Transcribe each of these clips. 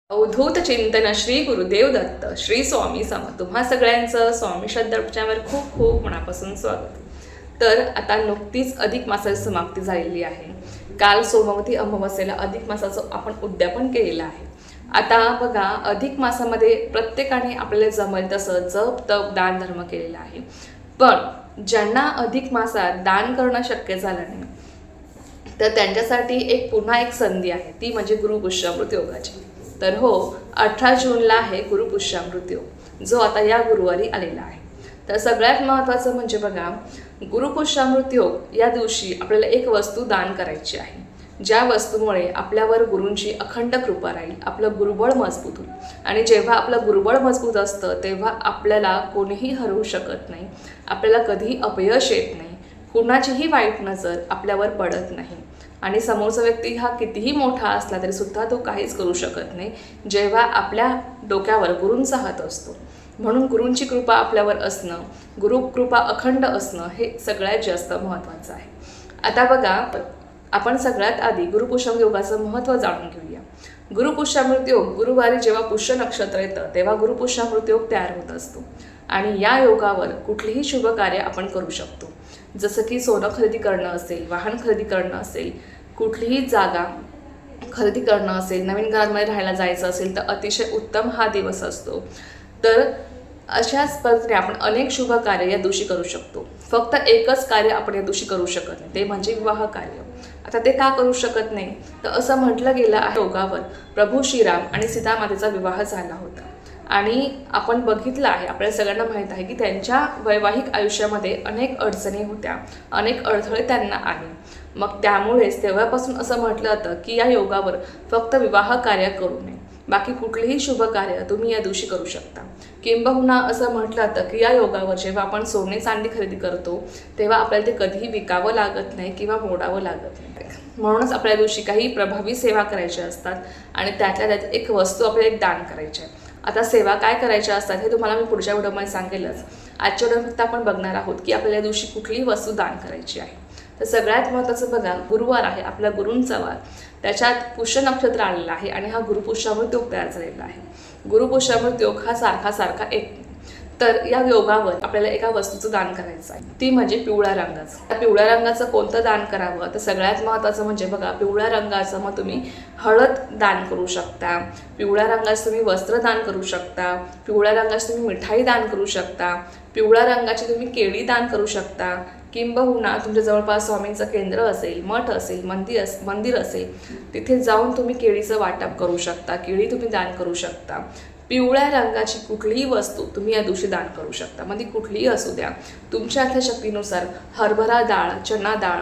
अवधूत चिंतन श्री गुरुदेव दत्त श्री स्वामी समर्थ तुम्हा सगळ्यांचं स्वामी श्रद्धावर खूप खूप मनापासून स्वागत। तर आता नुकतीच अधिक मासाची समाप्ती झालेली आहे। काल सोमवती अमावस्येला अधिक मासाचं आपण उद्यापन केलेलं आहे। आता बघा, अधिक मासामध्ये प्रत्येकाने आपल्याला जमेल तसं जप तप दान धर्म केलेला आहे, पण ज्यांना अधिक मासात दान करणं शक्य झालं नाही तर त्यांच्यासाठी पुन्हा एक संधी आहे, ती म्हणजे गुरुपुष्यामृत योगाची। तर हो, 18 जूनला आहे गुरुपुष्यामृत योग, जो आता या गुरुवारी आलेला आहे। तर सगळ्यात महत्त्वाचं म्हणजे बघा, गुरुपुष्यामृत योग या दिवशी आपल्याला एक वस्तू दान करायची आहे, ज्या वस्तूमुळे आपल्यावर गुरूंची अखंड कृपा राहील, आपलं गुरुबळ मजबूत होईल। आणि जेव्हा आपलं गुरुबळ मजबूत असतं तेव्हा आपल्याला कोणीही हरवू शकत नाही, आपल्याला कधीही अपयश येत नाही, कुणाचीही वाईट नजर आपल्यावर पडत नाही। आणि समोरचा व्यक्ती हा कितीही मोठा असला तरी सुद्धा तो काहीच करू शकत नाही जेव्हा आपल्या डोक्यावर गुरूंचा हात असतो। म्हणून गुरूंची कृपा आपल्यावर असणं, गुरु कृपा अखंड असणं हे सगळ्यात जास्त महत्त्वाचं आहे। आता बघा, आपण सगळ्यात आधी गुरुपुष्यामृत योगाचं महत्त्व जाणून घेऊया। गुरुपुष्यामृत योग गुरुवारी जेव्हा पुष्य नक्षत्र येतं तेव्हा गुरुपुष्यामृत योग तयार होत असतो। आणि या योगावर कुठलीही शुभ कार्य आपण करू शकतो, जसं की सोनं खरेदी करणं असेल, वाहन खरेदी करणं असेल, कुठलीही जागा खरेदी करणं असेल, नवीन घरामध्ये राहायला जायचं असेल तर अतिशय उत्तम हा दिवस असतो। तर अशाच पद्धतीने आपण अनेक शुभ कार्य या दिवशी करू शकतो। फक्त एकच कार्य आपण या दिवशी करू शकत नाही, ते म्हणजे विवाह कार्य। आता ते का करू शकत नाही, तर असं म्हटलं गेलं आहे, योगावर प्रभू श्रीराम आणि सीतामातेचा विवाह झाला होता। आणि आपण बघितलं आहे, आपल्याला सगळ्यांना माहीत आहे की त्यांच्या वैवाहिक आयुष्यामध्ये अनेक अडचणी होत्या, अनेक अडथळे त्यांना आले। मग त्यामुळेच तेव्हापासून असं म्हटलं जातं की या योगावर फक्त विवाह कार्य करू नये, बाकी कुठलीही शुभ कार्य तुम्ही या दिवशी करू शकता। किंबहुना असं म्हटलं जातं की या योगावर जेव्हा आपण सोने चांदी खरेदी करतो तेव्हा आपल्याला ते कधीही विकावं लागत नाही किंवा मोडावं लागत नाही। म्हणूनच आपल्या दिवशी काही प्रभावी सेवा करायच्या असतात आणि त्यातल्या त्यात एक वस्तू आपल्याला एक दान करायची आहे। आता सेवा काय करायच्या असतात हे तुम्हाला मी पुढच्या व्हिडिओमध्ये सांगेलच। आजच्या व्हिडिओ फक्त आपण बघणार आहोत की आपल्याला दिवशी कुठलीही वस्तू दान करायची आहे। तर सगळ्यात महत्त्वाचं बघा, गुरुवार आहे, आपला गुरूंचा वार, त्याच्यात पुष्य नक्षत्र आलेलं आहे आणि हा गुरुपुष्यामृत योग तयार झालेला आहे। गुरुपुष्यामृत योग हा सारखा येत नाही, तर या योगावर आपल्याला एका वस्तूचं दान करायचं आहे, ती म्हणजे पिवळ्या रंगाचं। त्या पिवळ्या रंगाचं कोणतं दान करावं, तर सगळ्यात महत्त्वाचं म्हणजे बघा, पिवळ्या रंगाचं मग तुम्ही हळद दान करू शकता, पिवळ्या रंगाचं तुम्ही वस्त्र दान करू शकता, पिवळ्या रंगाची तुम्ही मिठाई दान करू शकता, पिवळ्या रंगाची तुम्ही केळी दान करू शकता, किंबहुना तुमच्या जवळपास स्वामींचं केंद्र असेल, मठ असेल, मंदिर असेल, तिथे जाऊन तुम्ही केळीचं वाटप करू शकता, केळी तुम्ही दान करू शकता। पिवळ्या रंगाची कुठलीही वस्तू तुम्ही या दिवशी दान करू शकता, म्हणजे कुठलीही असू द्या, तुमच्या यथाशक्तीनुसार हरभरा डाळ, चना डाळ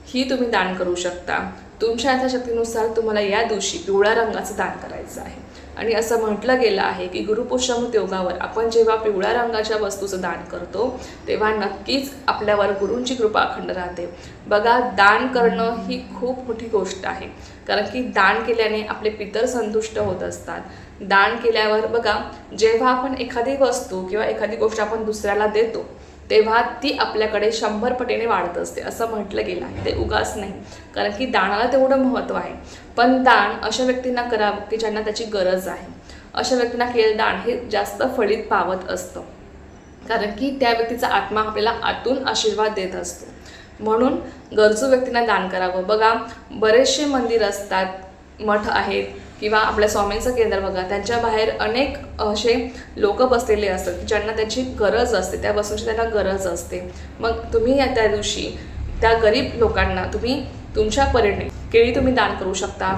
ही तुम्ही दान करू शकता। तुमच्या यथाशक्तीनुसार तुम्हाला या दिवशी पिवळ्या रंगाचं दान करायचं आहे। आणि असं म्हटलं गेलं आहे की गुरुपुष्यामृत योगावर आपण जेव्हा पिवळ्या रंगाच्या वस्तूचं दान करतो तेव्हा नक्कीच आपल्यावर गुरूंची कृपा अखंड राहते। बघा, दान करणं ही खूप मोठी गोष्ट आहे, कारण की दान केल्याने आपले पितर संतुष्ट होत असतात। दान केल्यावर बघा, जेव्हा आपण एखादी वस्तू किंवा एखादी गोष्ट आपण दुसऱ्याला देतो तेव्हा ती आपल्याकडे 100 पटीने वाढत असते, असं म्हटलं गेलं आहे। ते उगाच नाही, कारण की दानाला तेवढं महत्त्व आहे। पण दान अशा व्यक्तींना करावं की ज्यांना त्याची गरज आहे, अशा व्यक्तींना केलेलं दान हे जास्त फलित पावत असतं, कारण की त्या व्यक्तीचा आत्मा आपल्याला आतून आशीर्वाद देत असतो। म्हणून गरजू व्यक्तींना दान करावं। बघा, बरेचसे मंदिर असतात, मठ आहेत किंवा आपल्या स्वामींचं केंद्र बघा, त्यांच्या बाहेर अनेक असे लोक बसलेले असतात की ज्यांना त्याची गरज असते, त्या वस्तूंची त्यांना गरज असते। मग तुम्ही त्या दिवशी त्या गरीब लोकांना तुम्ही तुमच्या परीने केळी तुम्ही दान करू शकता,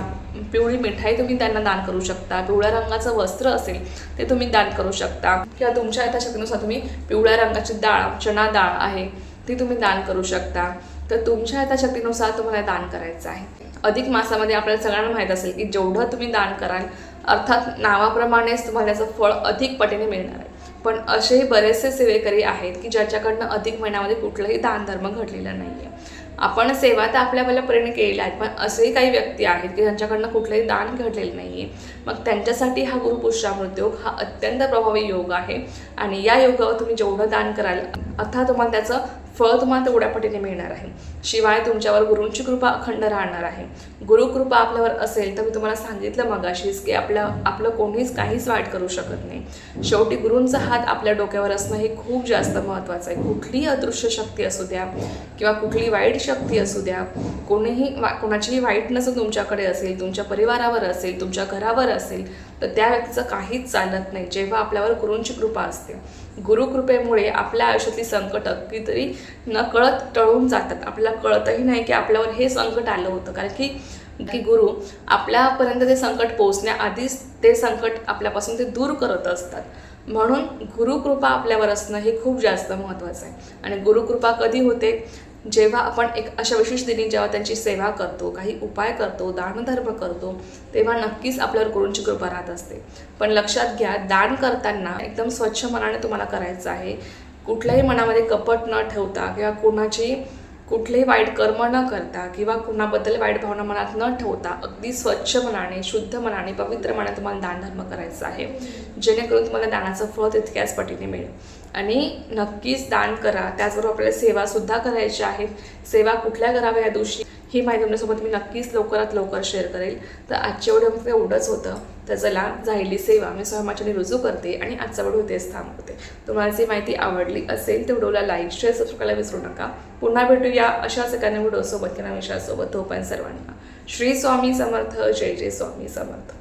पिवळी मिठाई तुम्ही त्यांना दान करू शकता, पिवळ्या रंगाचं वस्त्र असेल ते तुम्ही दान करू शकता, किंवा तुमच्या यथाशक्तीनुसार तुम्ही पिवळ्या रंगाची डाळ, चना डाळ आहे ती तुम्ही दान करू शकता। तर तुमच्या यथाशक्तीनुसार तुम्हाला दान करायचं आहे। अधिक मासामध्ये आपल्याला सगळ्यांना माहीत असेल की जेवढं तुम्ही दान कराल, अर्थात नावाप्रमाणेच तुम्हाला याचं फळ अधिक पटीने मिळणार आहे। पण असेही बरेचसे सेवेकरी आहेत की ज्याच्याकडनं अधिक महिन्यामध्ये कुठलंही दानधर्म घडलेला नाही आहे। आपण सेवा तर आपल्या परीने केलेल्या आहेत, पण असेही काही व्यक्ती आहेत की ज्यांच्याकडनं कुठलंही दान घडलेलं नाही आहे। मग त्यांच्यासाठी हा गुरुपुष्यामृत योग हा अत्यंत प्रभावी योग आहे। आणि या योगावर तुम्ही जेवढं दान कराल, अर्थात तुम्हाला त्याचं फळ तुम्हाला तेवढ्या पटीने मिळणार आहे. शिवाय तुमच्यावर गुरूंची कृपा अखंड राहणार आहे. गुरुकृपा आपल्यावर असेल तर मी तुम्हाला सांगितलं मगाशीच की आपलं कोणीच काहीच वाईट करू शकत नाही. शेवटी गुरूंचा हात आपल्या डोक्यावर असणं हे खूप जास्त महत्त्वाचं आहे. कुठलीही अदृश्य शक्ती असू द्या किंवा कुठली वाईट शक्ती असू द्या, कोणाचीही वाईट नजर तुमच्याकडे असेल, तुमच्या परिवारावर असेल, तुमच्या घरावर असेल, तर त्या व्यक्तीचं काहीच चालत नाही जेव्हा आपल्यावर गुरूंची कृपा असते. गुरुकृपेमुळे आपल्या आयुष्यातली संकट कितीतरी नकळत टळून जातात. आपल्याला कळतही नाही की आपल्यावर हे संकट आलं होतं, कारण की गुरु आपल्यापर्यंत ते संकट पोहोचण्याआधीच ते संकट आपल्यापासून ते दूर करत असतात. म्हणून गुरुकृपा आपल्यावर असणं हे खूप जास्त महत्त्वाचं आहे. आणि गुरुकृपा कधी होते? जेव्हा आपण एक अशा विशेष दिनी जेव्हा त्यांची सेवा करतो, काही उपाय करतो, दानधर्म करतो, तेव्हा नक्कीच आपल्यावर गुरूंची कृपा राहत असते. पण लक्षात घ्या, दान करताना एकदम स्वच्छ मनाने तुम्हाला करायचं आहे. कुठल्याही मनामध्ये कपट न ठेवता किंवा कुठलेही वाईट कर्म न करता किंवा कुणाबद्दल वाईट भावना मनात न ठेवता अगदी स्वच्छ मनाने, शुद्ध मनाने, पवित्र मनाने तुम्हाला दानधर्म करायचा आहे, जेणेकरून तुम्हाला दानाचं फळ तितक्याच पटीने मिळेल. आणि नक्कीच दान करा. त्याचबरोबर आपल्याला सेवासुद्धा करायची आहे. सेवा कुठल्या कराव्या या दिवशी ही माहिती तुमच्यासोबत मी नक्कीच लवकरात लवकर शेअर करेल. तर आजच्या व्हिडिओमध्ये एवढंच होतं. तर चला, झालेली सेवा मी स्वयंपाकाने रुजू करते आणि आजचा व्हिडिओ इथेच थांबवते. तुम्हाला जी माहिती आवडली असेल तर व्हिडिओला लाईक, शेअर, सबस्क्राईब करायला विसरू नका. पुन्हा भेटूया अशाच एखाद्या व्हिडिओसोबत किंवा विषयासोबत. तोपर्यंत सर्वांना श्री स्वामी समर्थ. जय जय स्वामी समर्थ.